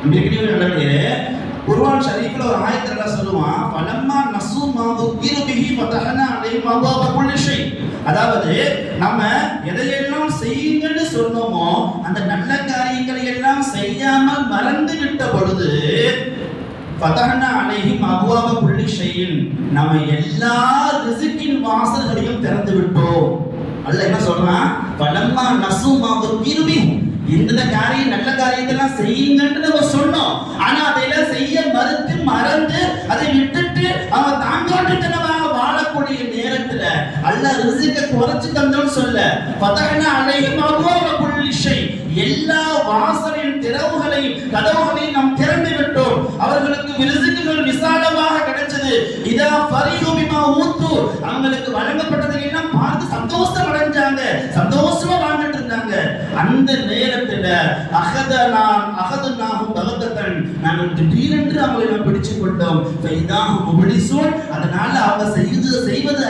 நம்பிக்கையோடு நடக்கிறே. குர்ஆன் ஷரீஃப்ல ஒரு ஆயத்துல அல்லாஹ் சொல்லுவான், ஃபலம்மா நஸூ மா துக்கிரு பிஹி ஃபதஹனா அலைஹிம் அப்வாப குல்லி ஷை. அதாவது நம்ம எதையெல்லாம் செய்யுங்கன்னு சொன்னோமோ அந்த நல்ல காரியங்களை எல்லாம் செய்யாமல் மறந்து விட்ட பொழுது ஃபதஹனா அலைஹிம் அப்வாப குல்லி ஷைஇன், நம்ம எல்லா ரிஸ்கின் வாசல்களையும் திறந்து விட்டோம். அல்லாஹ் என்ன சொல்றான், ஃபலம்மா நஸூ மா துக்கிரு பிஹி, இந்த காரியம் நல்ல காரியத்தெல்லாம் செய்யுங்கன்னு நம்ம சொன்னோம், ஆனா அதையெல்லாம் செய்ய மறுத்து மறந்து அதை விட்டுட்டு அவங்க தாங்காட்டுத்தனமாக வாழக்கூடிய நேரத்துல அல்லாஹ் ரிஸ்கை குறைச்சு தந்தோம்னு சொல்ல, ஃபதஹனா அலைஹிம் அப்வாப குல்லி ஷை, எல்லா வாசலின் திறவுகளையும் கதவுகளையும் நாம் திறந்து விட்டோம். அவர்களுக்கு ரிஸ்குகள் விசாலமாக கிடைச்சது. இதா ஃபரிஹு பிமா ஊது, அவங்களுக்கு வழங்கப்பட்டதை எல்லாம் பார்த்து சந்தோஷம் அடைஞ்சாங்க, சந்தோஷமா வாழ்ந்துட்டு இருந்தாங்க. அந்த நேரத்துல அகதனாஹும் பகதத்தன், நாங்கள் திடீரென்று அவங்களை நாம் பிடிச்சு கொண்டோம். ஃபைதாஹும் முப்லிஸூன், அதனால அவங்க செய்வது